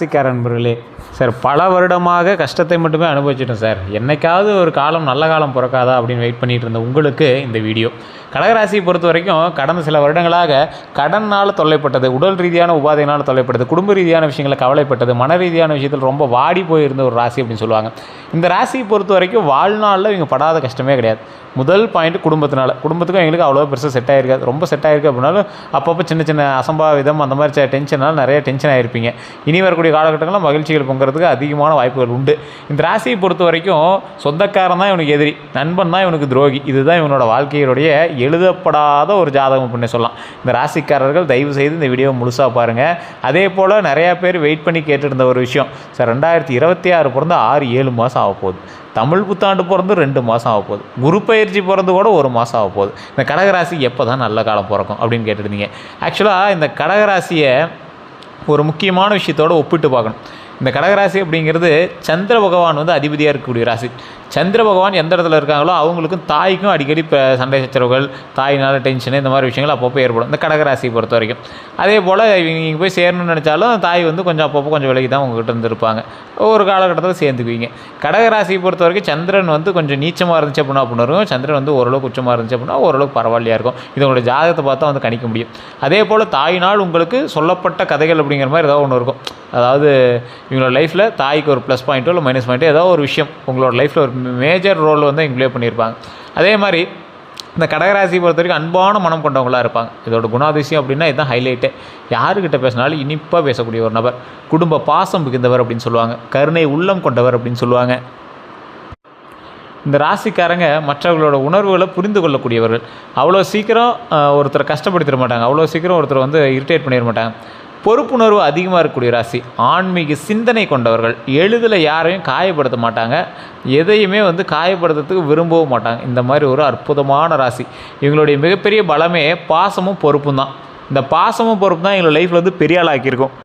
ராசிக்கார நண்பர்களே, சார் பல வருடமாக கஷ்டத்தை மட்டுமே அனுபவிச்சிட்டோம் சார். என்னைக்காவது ஒரு காலம் நல்ல காலம் பிறக்காதா அப்படின்னு வெயிட் பண்ணிகிட்டு இருந்த உங்களுக்கு இந்த வீடியோ. கடகராசியை பொறுத்த வரைக்கும் கடந்த சில வருடங்களாக கடனால் தொல்லைப்பட்டது, உடல் ரீதியான உபாதையினால் தொல்லைப்பட்டது, குடும்ப ரீதியான விஷயங்களை கவலைப்பட்டது, மன ரீதியான விஷயத்தில் ரொம்ப வாடி போயிருந்த ஒரு ராசி அப்படின்னு சொல்லுவாங்க. இந்த ராசியை பொறுத்த வரைக்கும் வாழ்நாளில் இவங்க படாத கஷ்டமே கிடையாது. முதல் பாயிண்ட் குடும்பத்துக்கும் எங்களுக்கு அவ்வளோ பெருசாக செட் ஆகிருக்காது. ரொம்ப செட் ஆகிருக்கு அப்படின்னாலும் அப்பப்போ சின்ன சின்ன அசம்பாவிதம் அந்த மாதிரி டென்ஷனால் நிறைய டென்ஷன் ஆகிருப்பீங்க. இனி வரக்கூடிய காலகட்டங்களில் மகிழ்ச்சிகள் பொங்குறதுக்கு அதிகமான வாய்ப்புகள் உண்டு. இந்த ராசியை பொறுத்த வரைக்கும் சொந்தக்காரன் தான் இவனுக்கு எதிரி, நண்பன் தான் இவனுக்கு துரோகி. இதுதான் இவனோட வாழ்க்கையினுடைய எழுதப்படாத ஒரு ஜாதகம் அப்படின்னு சொல்லலாம். இந்த ராசிக்காரர்கள் தயவு செய்து இந்த வீடியோ முழுசாக பாருங்கள். அதே போல் நிறையா பேர் வெயிட் பண்ணி கேட்டுருந்த ஒரு விஷயம், சார் 2026 பிறந்து 6-7 மாதம் ஆக போகுது, தமிழ் புத்தாண்டு பிறந்து 2 மாதம் ஆக போகுது, குரு பயிற்சி பிறந்து கூட 1 மாதம் ஆக போகுது, இந்த கடகராசி எப்போ தான் நல்ல காலம் பிறக்கும் அப்படின்னு கேட்டுருந்தீங்க. ஆக்சுவலாக இந்த கடகராசியை ஒரு முக்கியமான விஷயத்தோடு ஒப்பிட்டு பார்க்கணும். இந்த கடகராசி அப்படிங்கிறது சந்திர பகவான் வந்து அதிபதியாக இருக்கக்கூடிய ராசி. சந்திர பகவான் எந்த இடத்துல இருக்காங்களோ அவங்களுக்கும் தாய்க்கும் அடிக்கடி இப்போ சண்டை சச்சரவுகள், தாயினால் டென்ஷனு, இந்த மாதிரி விஷயங்கள் அப்பப்போ ஏற்படும் இந்த கடகராசியை பொறுத்த வரைக்கும். அதே போல் இவங்க போய் சேரணும்னு நினச்சாலும் தாய் வந்து கொஞ்சம் அப்பப்போ கொஞ்சம் விலகி தான் உங்கள்கிட்ட இருந்திருப்பாங்க. ஒரு காலகட்டத்தில் சேர்ந்துக்குவீங்க. கடகராசியை பொறுத்த வரைக்கும் சந்திரன் வந்து கொஞ்சம் நீச்சமாக இருந்துச்சு அப்படின்னு இருக்கும், சந்திரன் வந்து ஓரளவுக்கு உச்சமாக இருந்துச்சு அப்படின்னா ஓரளவுக்கு பரவாயில்லையாக இருக்கும். இது உங்களோட ஜாதகத்தை பார்த்தா வந்து கணிக்க முடியும். அதே போல் தாயினால் உங்களுக்கு சொல்லப்பட்ட கதைகள் அப்படிங்கிற மாதிரி ஏதோ ஒன்று இருக்கும். அதாவது இவங்களோட லைஃப்பில் தாய்க்கு ஒரு ப்ளஸ் பாயிண்ட்டோ இல்லை மைனஸ் பாயிண்ட்டோ ஏதோ ஒரு விஷயம் உங்களோட லைஃப்பில் ஒரு மேஜர் ரோல் வந்து இங்கே ப்ளே பண்ணியிருப்பாங்க. அதே மாதிரி இந்த கடகராசியை பொறுத்த வரைக்கும் அன்பான மனம் கொண்டவங்களாக இருப்பாங்க. இதோட குணாதிசயம் அப்படின்னா இதுதான் ஹைலைட்டு. யாருக்கிட்ட பேசினாலும் இனிப்பாக பேசக்கூடிய ஒரு நபர், குடும்ப பாசம் மிகுந்தவர் அப்படின்னு சொல்லுவாங்க, கருணை உள்ளம் கொண்டவர் அப்படின்னு சொல்லுவாங்க. இந்த ராசிக்காரங்க மற்றவர்களோட உணர்வுகளை புரிந்து கொள்ளக்கூடியவர்கள். அவ்வளோ சீக்கிரம் ஒருத்தரை கஷ்டப்படுத்திட மாட்டாங்க, அவ்வளோ சீக்கிரம் ஒருத்தரை வந்து இரிட்டேட் பண்ணிட மாட்டாங்க. பொறுப்புணர்வு அதிகமாக இருக்கக்கூடிய ராசி, ஆன்மீக சிந்தனை கொண்டவர்கள், எளிதில் யாரையும் காயப்படுத்த மாட்டாங்க, எதையுமே வந்து காயப்படுத்துறதுக்கு விரும்பவும் மாட்டாங்க. இந்த மாதிரி ஒரு அற்புதமான ராசி. இவங்களுடைய மிகப்பெரிய பலமே பாசமும் பொறுப்பும் தான். இந்த பாசமும் பொறுப்பு தான் எங்களோட லைஃப்பில் வந்து பெரிய ஆளாக்கியிருக்கும்.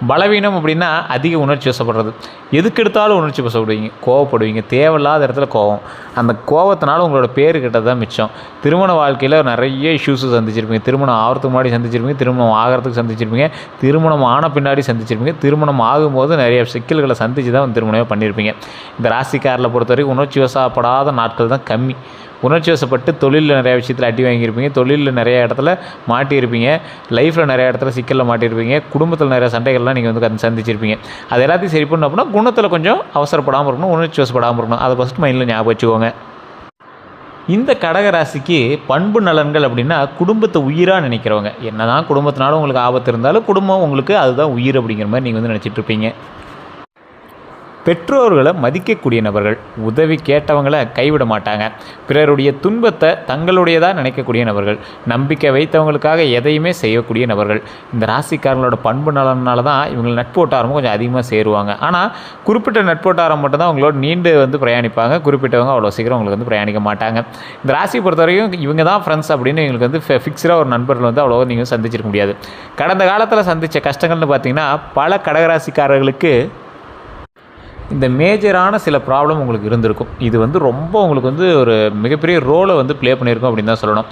பலவீனம் அப்படின்னா அதிக உணர்ச்சி வசப்படுறது, எதுக்கு எடுத்தாலும் உணர்ச்சி வசப்படுவீங்க, கோவப்படுவீங்க, தேவையில்லாத இடத்துல கோவம். அந்த கோவத்தினால உங்களோட பேர் கிட்ட தான் மிச்சம். திருமண வாழ்க்கையில் நிறைய இஷ்யூஸு சந்திச்சிருப்பீங்க. திருமணம் ஆகிறதுக்கு முன்னாடி சந்திச்சிருப்பீங்க, திருமணம் ஆகிறதுக்கு சந்திச்சிருப்பீங்க, திருமணம் ஆன பின்னாடி சந்திச்சிருப்பீங்க, திருமணம் ஆகும்போது நிறைய சிக்கல்களை சந்தித்து தான் திருமணமே பண்ணியிருப்பீங்க. இந்த ராசிக்காரில் பொறுத்த வரைக்கும் உணர்ச்சி வசப்படாத நாட்கள் தான் கம்மி. உணர்ச்சி வசப்பட்டு தொழிலில் நிறைய விஷயத்தில் அடி வாங்கியிருப்பீங்க, தொழிலில் நிறைய இடத்துல மாட்டியிருப்பீங்க, லைஃப்பில் நிறைய இடத்துல சிக்கலில் மாட்டியிருப்பீங்க, குடும்பத்தில் நிறைய சண்டைகள்லாம் நீங்கள் வந்து சந்திச்சிருப்பீங்க. அது எல்லாத்தையும் சரி பண்ணணும் அப்படின்னா குணத்தில் கொஞ்சம் அவசரப்படாமல் இருக்கணும், உணர்ச்சி வசப்படாமல் இருக்கணும். அதை ஃபஸ்ட் மைண்டில் ஞாபகம் வச்சுக்கோங்க. இந்த கடகராசிக்கு பண்பு நலன்கள் அப்படின்னா குடும்பத்தை உயிராக நினைக்கிறவங்க. என்ன தான் குடும்பத்தினாலும் உங்களுக்கு ஆபத்து இருந்தாலும் குடும்பம் உங்களுக்கு அதுதான் உயிர் அப்படிங்கிற மாதிரி நீங்கள் வந்து நினச்சிட்டு இருப்பீங்க. பெற்றோர்களை மதிக்கக்கூடிய நபர்கள், உதவி கேட்டவங்களை கைவிட மாட்டாங்க, பிறருடைய துன்பத்தை தங்களுடையதாக நினைக்கக்கூடிய நபர்கள், நம்பிக்கை வைத்தவங்களுக்காக எதையுமே செய்யக்கூடிய நபர்கள். இந்த ராசிக்காரங்களோட பண்பு நலனால தான் இவங்க நட்பு வட்டாரமும் கொஞ்சம் அதிகமாக சேருவாங்க. ஆனால் குறிப்பிட்ட நட்பு வட்டாரம் மட்டும்தான் அவங்களோட நீண்டு வந்து பிரயாணிப்பாங்க, குறிப்பிட்டவங்க அவ்வளோ சீக்கிரம் அவங்களுக்கு வந்து பிரயாணிக்க மாட்டாங்க. இந்த ராசியை பொறுத்த வரைக்கும் இவங்க தான் ஃப்ரெண்ட்ஸ் அப்படின்னு எங்களுக்கு வந்து ஃபிக்ஸடாக ஒரு நண்பர்கள் வந்து அவ்வளோ நீங்கள் சந்திச்சிருக்க முடியாது. கடந்த காலத்தில் சந்தித்த கஷ்டங்கள்னு பார்த்தீங்கன்னா பல கடகராசிக்காரர்களுக்கு இந்த மேஜரான சில ப்ராப்ளம் உங்களுக்கு இருந்திருக்கும். இது வந்து ரொம்ப உங்களுக்கு வந்து ஒரு மிகப்பெரிய ரோலை வந்து ப்ளே பண்ணியிருக்கும் அப்படின்னு தான் சொல்லணும்.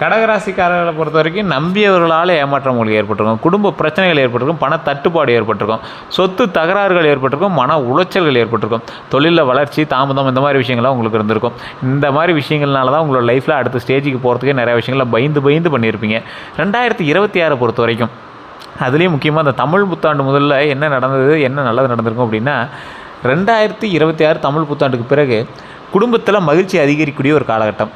கடகராசிக்காரர்களை பொறுத்த வரைக்கும் நம்பியவர்களால் ஏமாற்றம் உங்களுக்கு ஏற்பட்டிருக்கும், குடும்ப பிரச்சனைகள் ஏற்பட்டிருக்கும், பண தட்டுப்பாடு ஏற்பட்டிருக்கும், சொத்து தகராறுகள் ஏற்பட்டிருக்கும், மன உளைச்சல்கள் ஏற்பட்டிருக்கும், தொழிலில் வளர்ச்சி தாமதம், இந்த மாதிரி விஷயங்கள்லாம் உங்களுக்கு இருந்திருக்கும். இந்த மாதிரி விஷயங்கள்னால தான் உங்களோட லைஃப்பில் அடுத்த ஸ்டேஜுக்கு போகிறதுக்கே நிறைய விஷயங்களை பயந்து பண்ணியிருப்பீங்க. 2026 பொறுத்த வரைக்கும் அதுலேயும் முக்கியமாக அந்த தமிழ் புத்தாண்டு முதல்ல என்ன நடந்தது, என்ன நல்லது நடந்திருக்கும் அப்படின்னா 2026 தமிழ் புத்தாண்டுக்கு பிறகு குடும்பத்தில் மகிழ்ச்சி அதிகரிக்கக்கூடிய ஒரு காலகட்டம்,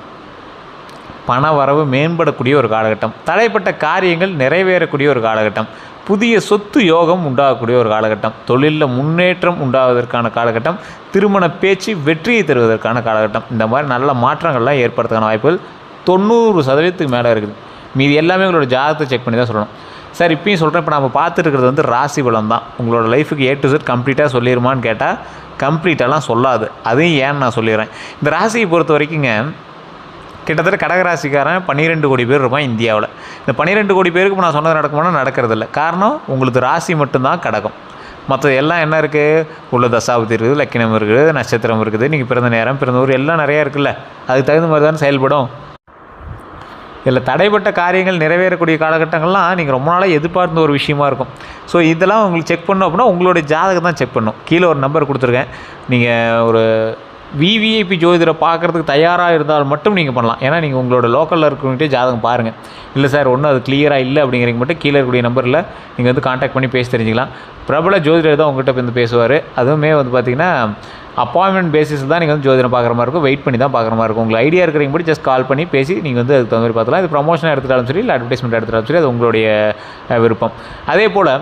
பண வரவு மேம்படக்கூடிய ஒரு காலகட்டம், தடைப்பட்ட காரியங்கள் நிறைவேறக்கூடிய ஒரு காலகட்டம், புதிய சொத்து யோகம் உண்டாகக்கூடிய ஒரு காலகட்டம், தொழிலில் முன்னேற்றம் உண்டாவதற்கான காலகட்டம், திருமண பேச்சு வெற்றியை தருவதற்கான காலகட்டம். இந்த மாதிரி நல்ல மாற்றங்கள்லாம் ஏற்படுறதுக்கான வாய்ப்புகள் 90% மேலே இருக்குது. மீதி எல்லாமே உங்களோட ஜாதகத்தை செக் பண்ணி தான் சொல்லணும். சார் இப்பயும் சொல்கிறேன், இப்போ நம்ம பார்த்துட்டு இருக்கிறது வந்து ராசி பலம் தான். உங்களோட லைஃபுக்கு A to Z கம்ப்ளீட்டாக சொல்லிடுமான்னு கேட்டால் கம்ப்ளீட்டாலாம் சொல்லாது. அதையும் ஏன்னு நான் சொல்லிடுறேன். இந்த ராசியை பொறுத்த வரைக்குங்க கிட்டத்தட்ட கடகராசிக்காரன் 12 கோடி பேர் இருப்பான் இந்தியாவில். இந்த 12 கோடி பேருக்கு இப்போ நான் சொன்னது நடக்குமானா நடக்கிறது இல்லை. காரணம் உங்களுக்கு ராசி மட்டும்தான் கடகம், மற்றது எல்லாம் என்ன இருக்குது, உள்ள தசாபதி இருக்குது, லக்கினம் இருக்குது, நட்சத்திரம் இருக்குது, நீங்கள் பிறந்த நேரம் பிறந்த ஊர் எல்லாம் நிறையா இருக்குல்ல, அதுக்கு தகுந்த மாதிரி தானே செயல்படும். இதில் தடைப்பட்ட காரியங்கள் நிறைவேறக்கூடிய காலகட்டங்கள்லாம் நீங்கள் ரொம்ப நாளாக எதிர்பார்த்த ஒரு விஷயமா இருக்கும். ஸோ இதெல்லாம் உங்களுக்கு செக் பண்ணணும் அப்படின்னா உங்களுடைய ஜாதகம் தான் செக் பண்ணணும். கீழே ஒரு நம்பர் கொடுத்துருக்கேன். நீங்கள் ஒரு விவிஐபி ஜோதிடரை பார்க்குறதுக்கு தயாராக இருந்தால் மட்டும் நீங்கள் பண்ணலாம். ஏன்னா நீங்கள் உங்களோட லோக்கலில் இருக்கிறவங்ககிட்டே ஜாதகம் பாருங்கள். இல்லை சார் ஒன்றும் அது கிளியராக இல்லை அப்படிங்கிறீங்க மட்டும் கீழே இருக்கக்கூடிய நம்பரில் நீங்கள் வந்து காண்டாக்ட் பண்ணி பேசி தெரிஞ்சிக்கலாம். பிரபல ஜோதிடர் தான் உங்கள்கிட்ட வந்து பேசுவார். அதுவுமே வந்து பார்த்திங்கன்னா அப்பாயின்மெண்ட் பேசிஸ் தான் நீங்கள் வந்து ஜோதிடம் பார்க்குற மாதிரி இருக்கும். வெயிட் பண்ணி தான் பார்க்குற மாதிரி இருக்கும். உங்களுக்கு ஐடியா இருக்கிறீங்க படி ஜஸ்ட் கால் பண்ணி பேசி நீங்கள் வந்து அதுக்கு தகுந்த மாதிரி பார்த்துக்கலாம். இது ப்ரமோஷனாக எடுத்துட்டாலும் சரி, இல்லை அட்வர்டைஸ்மெண்ட் எடுத்துட்டாலும் சரி, அது உங்களுடைய விருப்பம். அதே போல்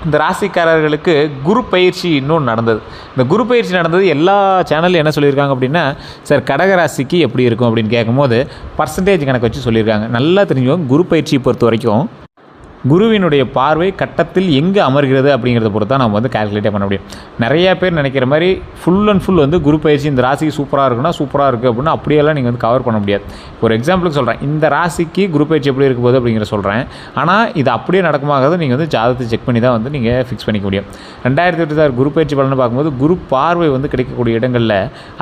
இந்த ராசிக்காரர்களுக்கு குரு பயிற்சி இன்னொன்று நடந்தது. இந்த குரு பயிற்சி நடந்தது எல்லா சேனல்லையும் என்ன சொல்லியிருக்காங்க அப்படின்னா, சார் கடகராசிக்கு எப்படி இருக்கும் அப்படின்னு கேட்கும்போது பர்சன்டேஜ் கணக்கு வச்சு சொல்லியிருக்காங்க. நல்லா தெரிஞ்சுக்கோங்க, குரு பயிற்சியை பொறுத்த வரைக்கும் குருவினுடைய பார்வை கட்டத்தில் எங்கே அமர்கிறது அப்படிங்கிறத பொறுத்து தான் நம்ம வந்து கால்குலேட்டே பண்ண முடியும். நிறையா பேர் நினைக்கிற மாதிரி ஃபுல் அண்ட் ஃபுல் வந்து குரு பயிற்சி இந்த ராசிக்கு சூப்பராக இருக்குன்னா சூப்பராக இருக்குது அப்படின்னா அப்படியெல்லாம் நீங்கள் வந்து கவர் பண்ண முடியாது. ஒரு எக்ஸாம்பிளுக்கு சொல்கிறேன், இந்த ராசிக்கு குரு பயிற்சி எப்படி இருக்க போகுது அப்படிங்கிற சொல்கிறேன். ஆனால் இது அப்படியே நடக்குமாகிறது நீங்கள் வந்து ஜாதகத்தை செக் பண்ணி தான் வந்து நீங்கள் ஃபிக்ஸ் பண்ணிக்க முடியும். 2026 குரு பயிற்சி பலன்னு பார்க்கும்போது குரு பார்வை வந்து கிடைக்கக்கூடிய இடங்களில்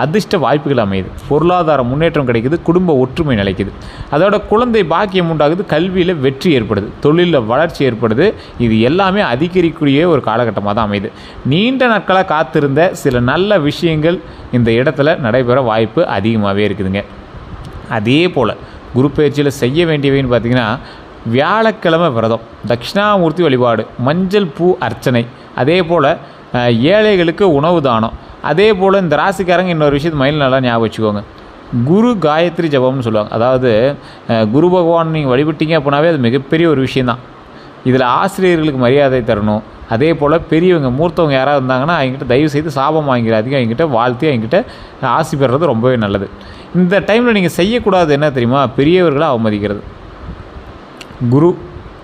அதிர்ஷ்ட வாய்ப்புகள் அமையுது, பொருளாதார முன்னேற்றம் கிடைக்குது, குடும்ப ஒற்றுமை நிலைக்குது, அதோட குழந்தை பாக்கியம் உண்டாகுது, கல்வியில் வெற்றி ஏற்படுது, தொழிலில் வளர்ச்சி ஏற்படுது. இது எல்லாமே அதிகரிக்கக்கூடிய ஒரு காலகட்டமாக தான் அமையுது. நீண்ட நாட்களாக காத்திருந்த சில நல்ல விஷயங்கள் இந்த இடத்துல நடைபெற வாய்ப்பு அதிகமாகவே இருக்குதுங்க. அதே போல் குரு பயிற்சியில் செய்ய வேண்டியவைன்னு பார்த்திங்கன்னா, வியாழக்கிழமை விரதம், தட்சிணாமூர்த்தி வழிபாடு, மஞ்சள் பூ அர்ச்சனை, அதே போல் ஏழைகளுக்கு உணவு தானம். அதே போல் இந்த ராசிக்காரங்க இன்னொரு விஷயத்தை மைண்டில் நல்லா ஞாபகம் வச்சுக்கோங்க, குரு காயத்ரி ஜபம்னு சொல்லுவாங்க. அதாவது குரு பகவான் நீங்கள் வழிபட்டீங்க அப்படின்னாவே அது மிகப்பெரிய ஒரு விஷயந்தான். இதில் ஆசிரியர்களுக்கு மரியாதை தரணும். அதே போல் பெரியவங்க மூர்த்தவங்க யாராவது இருந்தாங்கன்னா அவங்ககிட்ட தயவு செய்து சாபம் வாங்கிறாதீங்க, அவங்ககிட்ட வாழ்த்தி அவங்ககிட்ட ஆசி பெறுறது ரொம்பவே நல்லது. இந்த டைமில் நீங்கள் செய்யக்கூடாது என்ன தெரியுமா, பெரியவர்களை அவமதிக்கிறது. குரு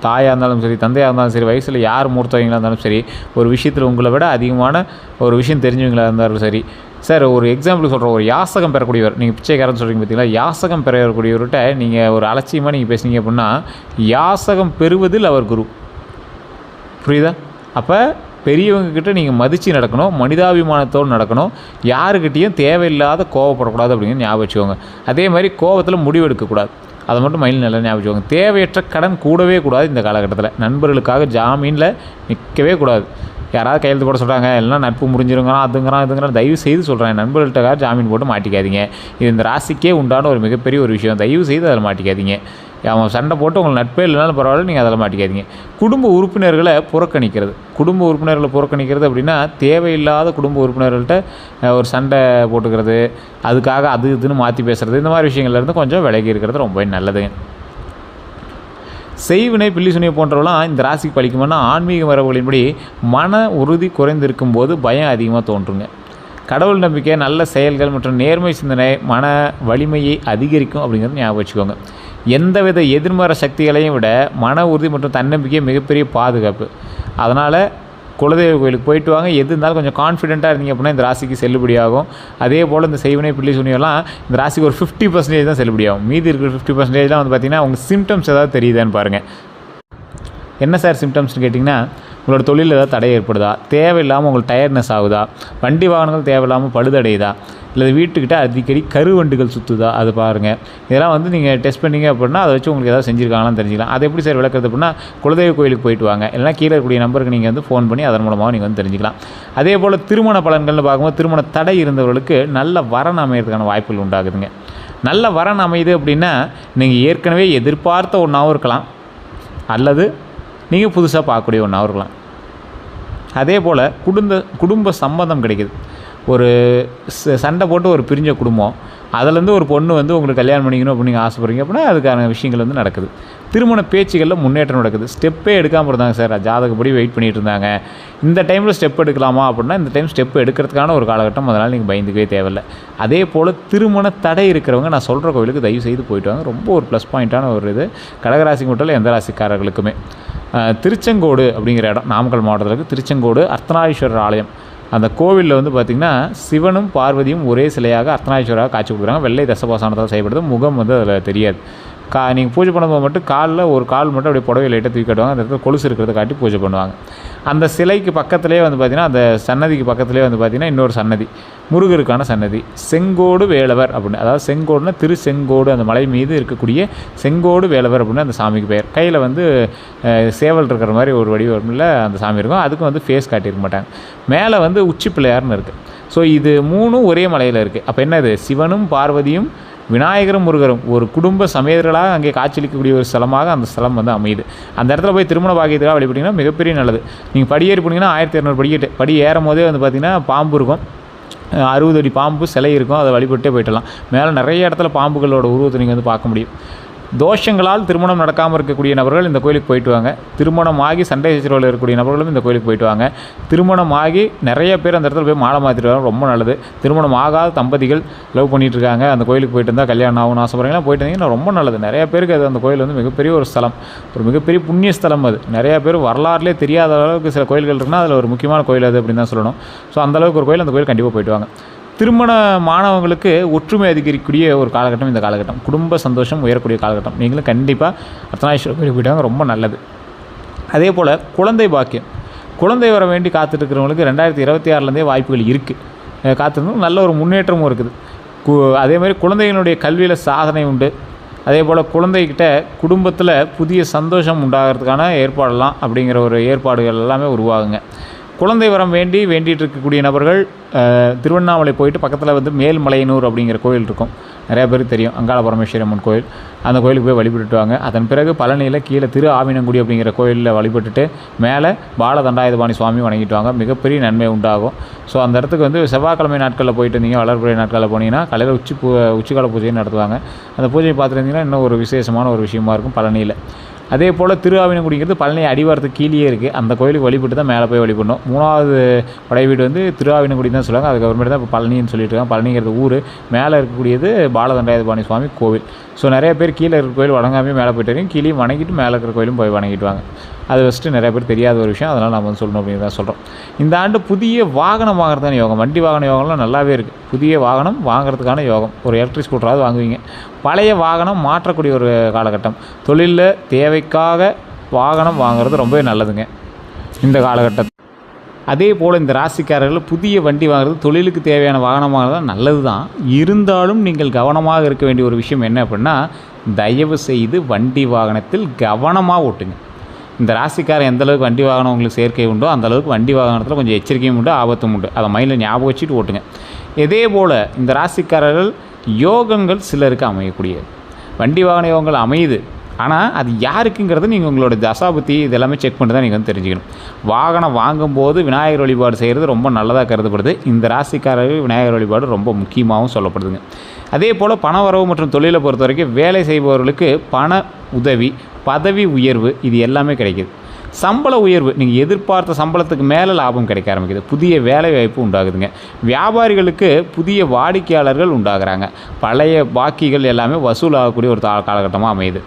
தாயாக இருந்தாலும் சரி, தந்தையாக இருந்தாலும் சரி, வயசில் யார் மூர்த்தவங்களாக இருந்தாலும் சரி, ஒரு விஷயத்தில் உங்களை விட அதிகமான ஒரு விஷயம் தெரிஞ்சவங்களாக இருந்தாலும் சரி. சார் ஒரு எக்ஸாம்பிள் சொல்கிறோம், ஒரு யாசகம் பெறக்கூடியவர், நீங்கள் பிச்சைக்காரன்னு சொல்கிறீங்க பார்த்தீங்களா, யாசகம் பெறக்கூடியவர்கிட்ட நீங்கள் ஒரு அலட்சியமாக நீங்கள் பேசுனீங்க அப்படின்னா யாசகம் பெறுவதில் அவர் குரு. புரியுதா? அப்போ பெரியவங்கக்கிட்ட நீங்கள் மதித்து நடக்கணும், மனிதாபிமானத்தோடு நடக்கணும், யாருக்கிட்டேயும் தேவையில்லாத கோவப்படக்கூடாது அப்படிங்கிற ஞாபகம் வச்சுக்கோங்க. அதே மாதிரி கோவத்தில் முடிவெடுக்கக்கூடாது, அதை மட்டும் மைண்டில் நல்லா ஞாபகம் வச்சுக்கோங்க. தேவையற்ற கடன் கூடவே கூடாது. இந்த காலகட்டத்தில் நண்பர்களுக்காக ஜாமீனில் நிற்கவே கூடாது. யாராவது கையெழுத்து போட சொல்கிறாங்க, எல்லாம் நட்பு முறிஞ்சிருங்கிறான், இதுங்கிறான், தயவு செய்து சொல்கிறேன், நண்பர்கள்ட்ட ஜாமீன் போட்டு மாட்டிக்காதீங்க. இது இந்த ராசிக்கே உண்டான ஒரு மிகப்பெரிய ஒரு விஷயம். தயவு செய்து அதில் மாட்டிக்காதீங்க. அவன் சண்டை போட்டு உங்களுக்கு நட்பே இல்லைனாலும் பரவாயில்ல, நீங்கள் அதில் மாட்டிக்காதீங்க. குடும்ப உறுப்பினர்களை புறக்கணிக்கிறது. குடும்ப உறுப்பினர்களை புறக்கணிக்கிறது அப்படின்னா தேவையில்லாத குடும்ப உறுப்பினர்கள்ட்ட ஒரு சண்டை போட்டுக்கிறது, அதுக்காக அது இதுன்னு மாற்றி பேசுகிறது, இந்த மாதிரி விஷயங்கள்லேருந்து கொஞ்சம் விலகி இருக்கிறது ரொம்பவே நல்லதுங்க. செய்வினை பில்லி சுனியை போன்றவெல்லாம் இந்த ராசிக்கு பழிக்குமானா, ஆன்மீக மரபுகளின்படி மன உறுதி குறைந்திருக்கும் போது பயம் அதிகமாக தோன்றுங்க. கடவுள் நம்பிக்கை, நல்ல செயல்கள் மற்றும் நேர்மை சிந்தனை மன வலிமையை அதிகரிக்கும் அப்படிங்கிறது ஞாபகம் வச்சுக்கோங்க. எந்தவித எதிர்மறை சக்திகளையும் விட மன உறுதி மற்றும் தன்னம்பிக்கை மிகப்பெரிய பாதுகாப்பு. அதனால் குலதெய்வ கோயிலுக்கு போயிட்டு வாங்க. எது இருந்தாலும் கொஞ்சம் கான்ஃபிடென்ட்டாக இருந்தீங்க அப்படின்னா இந்த ராசிக்கு செல்லுபடியாகும். அதே போல் இந்த செய்வினை பில்லி சுனியெல்லாம் இந்த ராசிக்கு ஒரு 50% தான் செல்லுபடியாகும். மீதி இருக்கிற 50% தான் வந்து பார்த்திங்கன்னா உங்கள் சிம்டம்ஸ் ஏதாவது தெரியுதான்னு பாருங்கள். என்ன சார் சிம்டம்ஸ்னு கேட்டிங்கன்னா, உங்களோட தொழிலில் ஏதாவது தடை ஏற்படுதா, தேவையில்லாமல் உங்களுக்கு டயர்ட்னஸ் ஆகுதா, வண்டி வாகனங்கள் தேவையில்லாமல் பழுதடையுதா, இல்லை வீட்டுக்கிட்ட அடிக்கடி கருவண்டுகள் சுற்றுதா, அது பாருங்கள். இதெல்லாம் வந்து நீங்கள் டெஸ்ட் பண்ணிங்க அப்படின்னா அதை வச்சு உங்களுக்கு ஏதாவது செஞ்சுருக்காங்களான்னு தெரிஞ்சுக்கலாம். அது எப்படி சார் விளக்குறது அப்படின்னா, குலதெய்வ கோயிலுக்கு போயிட்டு வாங்க, இல்லைனா கீழே இருக்கக்கூடிய நம்பருக்கு நீங்கள் வந்து ஃபோன் பண்ணி அதன் மூலமாக நீங்கள் வந்து தெரிஞ்சுக்கலாம். அதே போல் திருமண பலன்கள்னு பார்க்கும்போது திருமண தடை இருந்தவர்களுக்கு நல்ல வரன் அமைகிறதுக்கான வாய்ப்புகள் உண்டாகுதுங்க. நல்ல வரன் அமையுது அப்படின்னா நீங்கள் ஏற்கனவே எதிர்பார்த்த ஒன்றாகவும் இருக்கலாம், அல்லது நீங்கள் புதுசாக பார்க்கக்கூடிய ஒன்றாகவும் இருக்கலாம். அதே போல் குடும்ப சம்பந்தம் கிடைக்குது. ஒரு சண்டை போட்டு ஒரு பிரிஞ்ச குடும்பம், அதிலேருந்து ஒரு பொண்ணு வந்து உங்களுக்கு கல்யாணம் பண்ணிக்கணும் அப்படின்னு நீங்கள் ஆசைப்படுறீங்க அப்படின்னா அதுக்கான விஷயங்கள் வந்து நடக்குது. திருமண பேச்சுகளில் முன்னேற்றம் நடக்குது. ஸ்டெப்பே எடுக்காமல் இருந்தாங்க சார், ஜாதகப்படி வெயிட் பண்ணிகிட்டு இருந்தாங்க, இந்த டைமில் ஸ்டெப் எடுக்கலாமா அப்படின்னா இந்த டைம் ஸ்டெப் எடுக்கிறதுக்கான ஒரு காலகட்டம். அதனால் நீங்கள் பயந்துக்கவே தேவையில்லை. அதே போல் திருமண தடை இருக்கிறவங்க நான் சொல்கிற கோவிலுக்கு தயவு செய்து போயிட்டு வாங்க. ரொம்ப ஒரு ப்ளஸ் பாயிண்ட்டான ஒரு இது கடகராசிக்கு மட்டும் இல்லை, எந்த ராசிக்காரர்களுக்குமே. திருச்செங்கோடு அப்படிங்கிற இடம் நாமக்கல் மாவட்டத்தில் இருக்குது. திருச்செங்கோடு அர்த்தநாரீஸ்வரர் ஆலயம். அந்த கோவிலில் வந்து பார்த்திங்கன்னா சிவனும் பார்வதியும் ஒரே சிலையாக அர்த்தநாரீஸ்வராக காட்சி கொடுக்குறாங்க. வெள்ளை தசபாசானத்தால் செய்யப்படுது. முகம் வந்து அதில் தெரியாது. நீங்கள் பூஜை பண்ணும்போது மட்டும் காலில் ஒரு கால் மட்டும் அப்படியே புடவை லைட்டாக தூக்கி காட்டுவாங்க. அந்த இடத்துல கொலுசு இருக்கிறத காட்டி பூஜை பண்ணுவாங்க. அந்த சிலைக்கு பக்கத்துலேயே வந்து பார்த்திங்கன்னா, அந்த சன்னதிக்கு பக்கத்துலேயே வந்து பார்த்திங்கன்னா இன்னொரு சன்னதி, முருகருக்கான சன்னதி, செங்கோடு வேலவர் அப்படின்னு. அதாவது செங்கோடுனா திருச்செங்கோடு, அந்த மலை மீது இருக்கக்கூடிய செங்கோடு வேலவர் அப்படின்னு அந்த சாமிக்கு பெயர். கையில் வந்து சேவல் இருக்கிற மாதிரி ஒரு வடிவமில் அந்த சாமி இருக்கும். அதுக்கும் வந்து ஃபேஸ் காட்டியிருக்க மாட்டாங்க. மேலே வந்து உச்சி பிள்ளையார்னு இருக்குது. ஸோ இது 3ம் ஒரே மலையில் இருக்குது. அப்போ என்னது, சிவனும் பார்வதியும் விநாயகரும் முருகரும் ஒரு குடும்ப சமேதர்களாக அங்கே காட்சியளிக்கக்கூடிய ஒரு ஸ்தலமாக அந்த ஸ்தலம் வந்து அமையுது. அந்த இடத்துல போய் திருமண பாக்கியத்துக்காக வழிபட்டிங்கன்னா மிகப்பெரிய நல்லது. நீங்கள் படியேறி போனீங்கன்னா 1200 படிக்கட்டு, படி ஏறும் போதே வந்து பார்த்திங்கன்னா பாம்பு இருக்கும், 60 அடி பாம்பு சிலை இருக்கும். அதை வழிபட்டே போயிட்டலாம். மேலே நிறைய இடத்துல பாம்புகளோட உருவத்தை நீங்கள் வந்து பார்க்க முடியும். தோஷங்களால் திருமணம் நடக்காமல் இருக்கக்கூடிய நபர்கள் இந்த கோயிலுக்கு போயிட்டு வாங்க. திருமணமாகி சண்டை சச்சரவில் இருக்கக்கூடிய நபர்களும் இந்த கோயிலுக்கு போயிட்டு வாங்க. திருமணமாகி நிறைய பேர் அந்த இடத்துல போய் மாலை மாற்றிட்டு வராங்க, ரொம்ப நல்லது. திருமணம் ஆகாத தம்பதிகள் லவ் பண்ணிகிட்டு இருக்காங்க, அந்த கோயிலுக்கு போயிட்டு இருந்தால் கல்யாணம் ஆகும்னு ஆசைப்படுறீங்கன்னா போயிட்டு இருந்தீங்கன்னா ரொம்ப நல்லது. நிறைய பேருக்கு அது அந்த கோயில் வந்து மிகப்பெரிய ஒரு ஸ்தலம், ஒரு மிகப்பெரிய புண்ணிய ஸ்தலம். அது நிறைய பேர் வரலாறுலேயே தெரியாத அளவுக்கு சில கோயில்கள் இருக்குன்னா அதில் ஒரு முக்கியமான கோயில் அது அப்படின்னு தான் சொல்லணும். ஸோ அந்தளவுக்கு ஒரு கோயில், அந்த கோயில் கண்டிப்பாக போயிட்டு வாங்க. திருமண மாணவங்களுக்கு ஒற்றுமை அதிகரிக்கக்கூடிய ஒரு காலகட்டம் இந்த காலகட்டம். குடும்ப சந்தோஷம் உயரக்கூடிய காலகட்டம். நீங்களும் கண்டிப்பாக அர்த்தநாரீஸ்வரர் கோயிலுக்கு போயிட்டாங்க, ரொம்ப நல்லது. அதே போல் குழந்தை பாக்கியம், குழந்தை வர வேண்டி காத்துட்ருக்கிறவங்களுக்கு 2026லேருந்தே வாய்ப்புகள் இருக்குது. காத்திருந்தோம், நல்ல ஒரு முன்னேற்றமும் இருக்குது. அதேமாதிரி குழந்தைகளுடைய கல்வியில் சாதனை உண்டு. அதே போல் குழந்தைகிட்ட குடும்பத்தில் புதிய சந்தோஷம் உண்டாகிறதுக்கான ஏற்பாடெல்லாம் அப்படிங்கிற ஒரு ஏற்பாடுகள் எல்லாமே உருவாகுங்க. குழந்தை வரம் வேண்டிகிட்டு இருக்கக்கூடிய நபர்கள் திருவண்ணாமலை போயிட்டு பக்கத்தில் வந்து மேல்மலையனூர் அப்படிங்கிற கோயில் இருக்கும், நிறையா பேருக்கு தெரியும், அங்காள பரமேஸ்வரி அம்மன் கோயில். அந்த கோயிலுக்கு போய் வழிபட்டுட்டு வாங்க. அதன் பிறகு பழனியில் கீழே திரு ஆவினங்குடி அப்படிங்கிற கோயிலில் வழிபட்டுட்டு மேலே பாலதண்டாயுதபாணி சுவாமி வணங்கிட்டு வாங்க. மிகப்பெரிய நன்மை உண்டாகும். ஸோ அந்த இடத்துக்கு வந்து செவ்வாய்க்கிழமை நாட்களில் போயிட்டு இருந்தீங்க, வளர்பிறை நாட்களில் போனீங்கன்னா காலையில் உச்சிக்கால பூஜையை நடத்துவாங்க. அந்த பூஜையை பார்த்துருந்தீங்கன்னா இன்னும் ஒரு விசேஷமான ஒரு விஷயமா இருக்கும் பழனியில். அதே போல் திரு ஆவினங்குடிங்கிறது பழனி அடிவாரத்துக்கு கீழே இருக்குது. அந்த கோயிலுக்கு வழிபட்டு தான் மேலே போய் வழிபடணும். 3வது படை வீடு வந்து திரு ஆவினங்குடி தான் சொல்லுவாங்க. அதுக்கப்புறமேட்டு தான் இப்போ பழனின்னு சொல்லிட்டு இருக்காங்க. பழனிங்கிறது ஊர், மேலே இருக்கக்கூடியது பாலதண்டாயுதபாணி சுவாமி கோவில். ஸோ நிறைய பேர் கீழே இருக்கிற கோயில் வணங்காமே மேலே போய்ட்டு இருக்கீங்க, கீழே வணங்கிட்டு மேலே இருக்கிற கோயிலும் போய் வணங்கிட்டு வாங்க. அது ஃபஸ்ட்டு நிறைய பேர் தெரியாத ஒரு விஷயம், அதனால் நம்ம வந்து சொல்லணும் அப்படின்னு தான் சொல்கிறோம். இந்த ஆண்டு புதிய வாகனம் வாங்குறதுக்கான யோகம், வண்டி வாகன யோகம்லாம் நல்லாவே இருக்குது. புதிய வாகனம் வாங்குறதுக்கான யோகம், ஒரு எலக்ட்ரிக் ஸ்கூட்டராவது வாங்குவீங்க. பழைய வாகனம் மாற்றக்கூடிய ஒரு காலகட்டம். தொழிலில் தேவைக்காக வாகனம் வாங்குறது ரொம்பவே நல்லதுங்க இந்த காலகட்டத்தில். அதே போல் இந்த ராசிக்காரர்கள் புதிய வண்டி வாங்குறது, தொழிலுக்கு தேவையான வாகனம் வாங்குறது நல்லது தான். இருந்தாலும் நீங்கள் கவனமாக இருக்க வேண்டிய ஒரு விஷயம் என்ன அப்படின்னா, தயவு செய்து வண்டி வாகனத்தில் கவனமாக ஓட்டுங்க. இந்த ராசிக்காரன் எந்தளவுக்கு வண்டி வாகனம் உங்களுக்கு சேர்க்கை உண்டோ அந்தளவுக்கு வண்டி வாகனத்தில் கொஞ்சம் எச்சரிக்கையும் உண்டு, ஆபத்தும் உண்டு. அதை மைண்டில் ஞாபகம் வச்சுட்டு ஓட்டுங்க. இதே போல் இந்த ராசிக்காரர்கள் யோகங்கள் சிலருக்கு அமையக்கூடியது. வண்டி வாகன யோகங்கள் அமையுது, ஆனால் அது யாருக்குங்கிறது நீங்கள் உங்களோட தசாபுத்தி இதெல்லாமே செக் பண்ணிட்டு தான் நீங்கள் வந்து தெரிஞ்சுக்கணும். வாகனம் வாங்கும்போது விநாயகர் வழிபாடு செய்கிறது ரொம்ப நல்லதாக கருதப்படுது. இந்த ராசிக்காரர்கள் விநாயகர் வழிபாடு ரொம்ப முக்கியமாகவும் சொல்லப்படுதுங்க. அதே போல் பண வரவு மற்றும் தொழிலை பொறுத்த வரைக்கும் வேலை செய்பவர்களுக்கு பண உதவி, பதவி உயர்வு இது எல்லாமே கிடைக்கிது. சம்பள உயர்வு, நீங்கள் எதிர்பார்த்த சம்பளத்துக்கு மேலே லாபம் கிடைக்க ஆரம்பிக்குது. புதிய வேலை வாய்ப்பு உண்டாகுதுங்க. வியாபாரிகளுக்கு புதிய வாடிக்கையாளர்கள் உண்டாகிறாங்க. பழைய பாக்கிகள் எல்லாமே வசூலாகக்கூடிய ஒரு காலகட்டமாக அமையுது.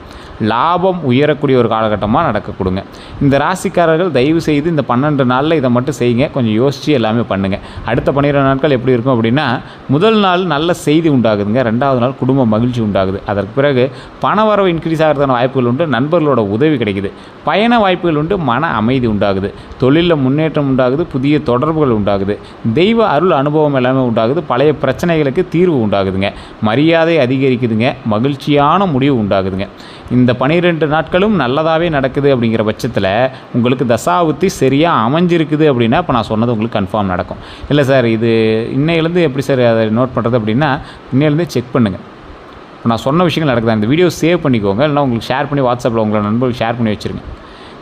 லாபம் உயரக்கூடிய ஒரு காலகட்டமாக நடக்கக்கூடுங்க. இந்த ராசிக்காரர்கள் தயவு செய்து இந்த 12 நாளில் இதை மட்டும் செய்யுங்க. கொஞ்சம் யோசித்து எல்லாமே பண்ணுங்கள். அடுத்த 12 நாட்கள் எப்படி இருக்கும் அப்படின்னா, முதல் நாள் நல்ல செய்தி உண்டாகுதுங்க, 2வது நாள் குடும்ப மகிழ்ச்சி உண்டாகுது. அதற்கு பிறகு பண வரவு இன்க்ரீஸ் ஆகிறதுக்கான வாய்ப்புகள் உண்டு, நண்பர்களோட உதவி கிடைக்குது, பயண வாய்ப்புகள் உண்டு, மன அமைதி உண்டாகுது, தொழிலில் முன்னேற்றம் உண்டாகுது, புதிய தொடர்புகள் உண்டாகுது, தெய்வ அருள் அனுபவம் எல்லாமே உண்டாகுது, பழைய பிரச்சனைகளுக்கு தீர்வு உண்டாகுதுங்க, மரியாதை அதிகரிக்குதுங்க, மகிழ்ச்சியான முடிவு உண்டாகுதுங்க. இந்த 12 நாட்களும் நல்லதாகவே நடக்குது. அப்படிங்கிற பட்சத்தில் உங்களுக்கு தசாபுத்தி சரியாக அமைஞ்சிருக்குது அப்படின்னா இப்போ நான் சொன்னது உங்களுக்கு கன்ஃபார்ம் நடக்கும். இல்லை சார் இது இன்னையிலேருந்து எப்படி சார் அதை நோட் பண்ணுறது அப்படின்னா, இன்னையிலேருந்து செக் பண்ணுங்கள். இப்போ நான் சொன்ன விஷயங்கள் நடக்குதா, இந்த வீடியோ சேவ் பண்ணிக்கோங்க, இல்லைனா உங்களுக்கு ஷேர் பண்ணி வாட்ஸ்அப்பில் உங்களோட நண்பர்களுக்கு ஷேர் பண்ணி வச்சுருங்க.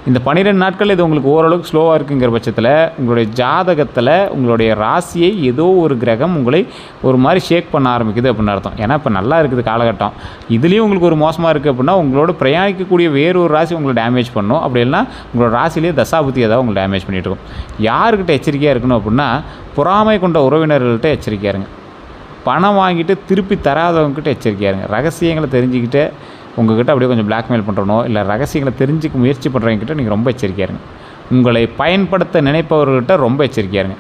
இந்த 12 நாட்கள் இது உங்களுக்கு ஓரளவுக்கு ஸ்லோவாக இருக்குங்கிற பட்சத்தில் உங்களுடைய ஜாதகத்தில் உங்களுடைய ராசியை ஏதோ ஒரு கிரகம் உங்களை ஒரு மாதிரி ஷேக் பண்ண ஆரம்பிக்குது அப்படின்னு அர்த்தம். ஏன்னா இப்போ நல்லா இருக்குது காலகட்டம், இதுலேயும் உங்களுக்கு ஒரு மோசமாக இருக்குது அப்படின்னா உங்களோட பிரயாணிக்கக்கூடிய வேறொரு ராசி உங்களை டேமேஜ் பண்ணணும். அப்படி இல்லைனா உங்களோட ராசிலேயே தசாபுத்தி ஏதாவது உங்களை டேமேஜ் பண்ணிகிட்டு இருக்கும். யாருக்கிட்ட எச்சரிக்கையாக இருக்கணும் அப்படின்னா, பொறாமை கொண்ட உறவினர்கள்ட்ட எச்சரிக்கையாக இருங்க. பணம் வாங்கிட்டு திருப்பி தராதவங்ககிட்ட எச்சரிக்கையாக இருங்க. ரகசியங்களை தெரிஞ்சுக்கிட்டு உங்கள்கிட்ட அப்படியே கொஞ்சம் பிளாக்மெயில் பண்ணுறனோ இல்லை ரகசியங்களை தெரிஞ்சுக்க முயற்சி பண்ணுறவங்ககிட்ட நீங்கள் ரொம்ப எச்சரிக்கையாக இருங்க. உங்களை பயன்படுத்த நினைப்பவர்கிட்ட ரொம்ப எச்சரிக்கையாக இருங்க.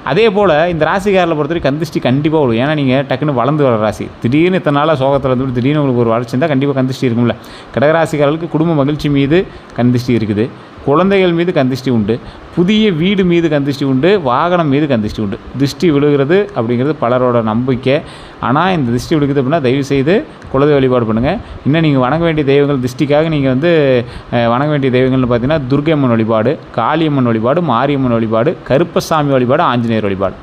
அதே போல் இந்த ராசிக்காரில் பொறுத்தவரைக்கும் கந்திஷ்டி கண்டிப்பாக விடும். ஏன்னா நீங்கள் டக்குன்னு வளர்ந்து வர ராசி, திடீர்னு இத்தனை நாளாக சோகத்தில் இருந்து திடீர்னு உங்களுக்கு ஒரு வளர்ச்சி இருந்தால் கண்டிப்பாக கந்திஷ்டி இருக்கும்ல. கடகராசிக்காரர்களுக்கு குடும்ப மகிழ்ச்சி மீது கந்திஷ்டி இருக்குது, குழந்தைகள் மீது கந்திஷ்டி உண்டு, புதிய வீடு மீது கந்திஷ்டி உண்டு, வாகனம் மீது கந்திஷ்டி உண்டு. திருஷ்டி விழுகிறது அப்படிங்கிறது பலரோட நம்பிக்கை. ஆனால் இந்த திருஷ்டி விழுகுது அப்படின்னா தயவுசெய்து குலதெய்வ வழிபாடு பண்ணுங்கள். இன்னும் நீங்கள் வணங்க வேண்டிய தெய்வங்கள் திருஷ்டிக்காக நீங்கள் வந்து வணங்க வேண்டிய தெய்வங்கள்னு பார்த்தீங்கன்னா துர்க்கையம்மன் வழிபாடு, காளியம்மன் வழிபாடு, மாரியம்மன் வழிபாடு, கருப்பசாமி வழிபாடு, ஆஞ்சநேயர் வழிபாடு.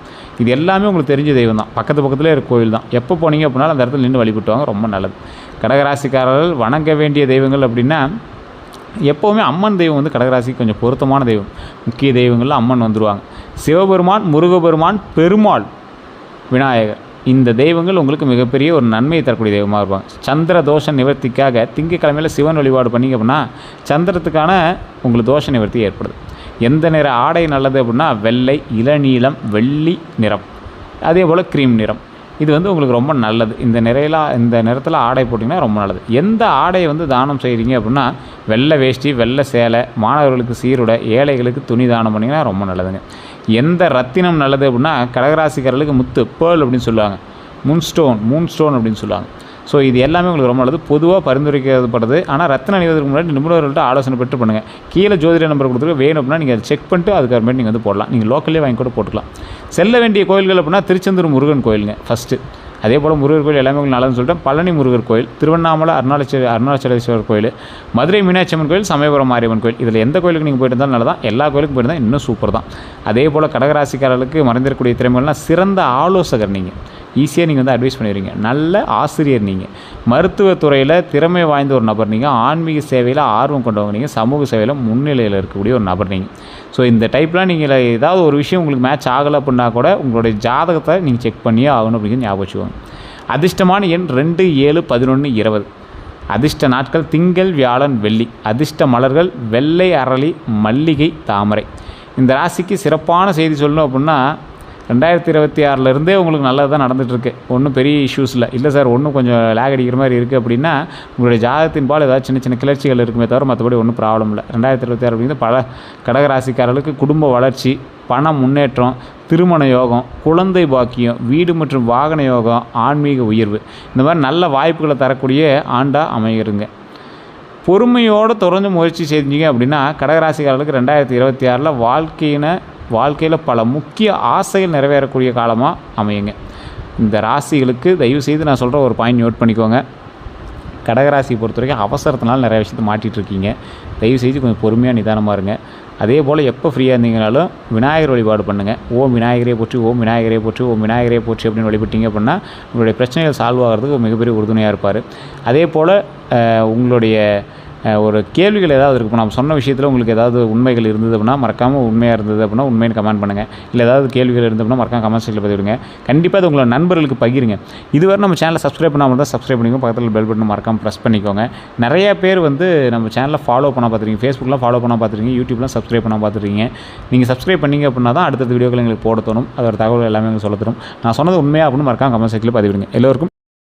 இது எல்லாமே உங்களுக்கு தெரிஞ்ச தெய்வம் தான், பக்கத்துலேயே இருக்க கோயில் தான். எப்போ போனீங்க அப்படின்னாலும் அந்த இடத்துல நின்று வழிபட்டுவாங்க, ரொம்ப நல்லது. கடகராசிக்காரர்கள் வணங்க வேண்டிய தெய்வங்கள் அப்படின்னா எப்போவுமே அம்மன் தெய்வம் வந்து கடகராசிக்கு கொஞ்சம் பொருத்தமான தெய்வம். முக்கிய தெய்வங்களில் அம்மன் வந்துடுவாங்க. சிவபெருமான், முருகபெருமான், பெருமாள், விநாயகர், இந்த தெய்வங்கள் உங்களுக்கு மிகப்பெரிய ஒரு நன்மையை தரக்கூடிய தெய்வமாக இருப்பாங்க. சந்திர தோஷ நிவர்த்திக்காக திங்கக்கிழமையில் சிவன் வழிபாடு பண்ணிங்க அப்படின்னா சந்திரத்துக்கான உங்களுக்கு தோஷ நிவர்த்தி ஏற்படுது. எந்த நிற ஆடை நல்லது அப்படின்னா வெள்ளை, இளநீலம், வெள்ளி நிறம், அதே போல் க்ரீம் நிறம். இது வந்து உங்களுக்கு ரொம்ப நல்லது. இந்த நிறத்தில் ஆடை போட்டிங்கன்னா ரொம்ப நல்லது. எந்த ஆடையை வந்து தானம் செய்கிறீங்க அப்படின்னா வெள்ளை வேஷ்டி, வெள்ளை சேலை, மாணவர்களுக்கு சீருடை, ஏழைகளுக்கு துணி தானம் பண்ணிங்கன்னா ரொம்ப நல்லதுங்க. எந்த ரத்தினம் நல்லது அப்படின்னா கடகராசிக்காரர்களுக்கு முத்து, பேர்ல் அப்படின்னு சொல்லுவாங்க, மூன் ஸ்டோன் அப்படின்னு சொல்லுவாங்க. ஸோ இது எல்லாமே உங்களுக்கு ரொம்ப நல்லது, பொதுவாக பரிந்துரைக்கப்படுது. ஆனால் ரத்தினம் அணிவதற்கு முன்னாடி நிபுணர்கள்ட்ட ஆலோசனை பெற்று பண்ணுங்கள். கீழே ஜோதிட நம்பர் கொடுத்துருக்கு, வேணும் அப்படின்னா நீங்கள் அதை செக் பண்ணிட்டு அதுக்கப்புறமேட்டு நீங்கள் வந்து போடலாம். நீங்கள் லோக்கல்லே வாங்கி கூட போட்டுக்கலாம். செல்ல வேண்டிய கோயில்கள் அப்படின்னா திருச்செந்தூர் முருகன் கோயிலுங்க ஃபஸ்ட்டு. அதே போல் முருகர் கோயில் எல்லாமே உங்களுக்கு நல்லதுன்னு சொல்லிட்டு பழனி முருகர் கோயில், திருவண்ணாமலை அருணாச்சலேஸ்வரர் கோயில், மதுரை மீனாட்சி அம்மன் கோயில், சமயபுரம் மாரியம்மன் கோயில். இதில் எந்த கோயிலுக்கு நீங்கள் போய்ட்டு இருந்தாலும் நல்லதான். எல்லா கோயிலுக்கும் போய்ட்டு தான் இன்னும் சூப்பர் தான். அதே போல் கடகராசிக்காரர்களுக்கு மறைந்திருக்கக்கூடிய திறமைகள்லாம் சிறந்த ஆலோசகர் நீங்கள், ஈஸியாக நீங்கள் வந்து அட்வைஸ் பண்ணிடுறீங்க. நல்ல ஆசிரியர் நீங்கள், மருத்துவத்துறையில் திறமை வாய்ந்த ஒரு நபர் நீங்கள், ஆன்மீக சேவையில் ஆர்வம் கொண்டவங்க நீங்கள், சமூக சேவையில் முன்னிலையில் இருக்கக்கூடிய ஒரு நபர் நீங்கள். ஸோ இந்த டைப்லாம் நீங்கள் ஏதாவது ஒரு விஷயம் உங்களுக்கு மேட்ச் ஆகலை அப்படின்னா கூட உங்களுடைய ஜாதகத்தை நீங்கள் செக் பண்ணியே ஆகணும் அப்படிங்கிறது ஞாபகம் வச்சுக்கோங்க. அதிர்ஷ்டமான எண் 2, 7, 11, 20. அதிர்ஷ்ட நாட்கள் திங்கள், வியாழன், வெள்ளி. அதிர்ஷ்ட மலர்கள் வெள்ளை, அரளி, மல்லிகை, தாமரை. இந்த ராசிக்கு சிறப்பான செய்தி சொல்லணும் அப்படின்னா 2026 உங்களுக்கு நல்லது தான் நடந்துகிட்ருக்கு. ஒன்றும் பெரிய இஷ்யூஸ் இல்லை சார், ஒன்றும் கொஞ்சம் லேக் அடிக்கிற மாதிரி இருக்குது அப்படின்னா உங்களுடைய ஜாதகத்தின் பால் ஏதாவது சின்ன சின்ன கிளர்ச்சிகள் இருக்குமே தவிர மற்றபடி ஒன்றும் ப்ராப்ளம் இல்லை. 2026 அப்படிங்கிறது பல கடகராசிக்காரர்களுக்கு குடும்ப வளர்ச்சி, பண முன்னேற்றம், திருமண யோகம், குழந்தை பாக்கியம், வீடு மற்றும் வாகன யோகம், ஆன்மீக உயர்வு, இந்த மாதிரி நல்ல வாய்ப்புகளை தரக்கூடிய ஆண்டாக அமைகிறங்க. பொறுமையோடு தொடர்ந்து முயற்சி செஞ்சீங்க அப்படின்னா கடகராசிக்காரர்களுக்கு 2026 வாழ்க்கையில் பல முக்கிய ஆசைகள் நிறைவேறக்கூடிய காலமாக அமையுங்க. இந்த ராசிகளுக்கு தயவுசெய்து நான் சொல்கிற ஒரு பாயிண்ட் நோட் பண்ணிக்கோங்க. கடகராசியை பொறுத்த வரைக்கும் அவசரத்தினால நிறைய விஷயத்தை மாட்டிகிட்டு இருக்கீங்க. தயவுசெய்து கொஞ்சம் பொறுமையாக நிதானமாக இருங்க. அதே போல் எப்போ ஃப்ரீயாக இருந்தீங்கனாலும் விநாயகர் வழிபாடு பண்ணுங்கள். ஓம் விநாயகரே போற்றி, ஓம் விநாயகரே போற்றி, ஓம் விநாயகரே போற்றி அப்படின்னு வழிபட்டீங்க அப்படின்னா உங்களுடைய பிரச்சனைகள் சால்வ் ஆகிறதுக்கு மிகப்பெரிய உறுதுணையாக இருப்பார். அதே போல் உங்களுடைய ஒரு கேள்விகள் ஏதாவது இருக்கும், நம்ம சொன்ன விஷயத்தில் உங்களுக்கு ஏதாவது உண்மைகள் இருந்தது அப்படின்னா மறக்காமல் உண்மையாக இருந்தது அப்படின்னா உண்மைன்னு கமெண்ட் பண்ணுங்கள். இல்லை ஏதாவது கேள்விகள் இருந்ததுன்னா மறக்காம கமெண்ட் செக்ஷனில் பதிவிடுங்க. கண்டிப்பாக அது உங்களோட நண்பர்களுக்கு பகிருங்க. இதுவரை நம்ம சேனலை சப்ஸ்கிரைப் பண்ணாமல் தான் சப்ஸ்கிரைப் பண்ணிக்கோங்க. பக்கத்தில் பெல் பட்டன் மறக்காமல் ப்ரெஸ் பண்ணிக்கோங்க. நிறைய பேர் வந்து நம்ம சேனலை ஃபாலோ பண்ண பார்த்துருக்கீங்க, ஃபேஸ்புக்கில் ஃபாலோ பண்ண பார்த்துருக்கீங்க, யூடியூப்லாம் சப்ஸ்கிரைப் பண்ண பார்த்துருக்கீங்க. நீங்கள் சப்ஸ்கிரைப் பண்ணிங்க அப்படின்னா தான் அடுத்த வீடியோக்கள் எங்களுக்கு போட தோணும், அதோட தகவல் எல்லாமே எங்களுக்கு சொல்ல தரும். நான் சொன்னது உண்மையாக அப்படின்னு மறக்காம கமெண்ட் செக்ஷனில் பதிவிடுங்க. எல்லோருக்கும்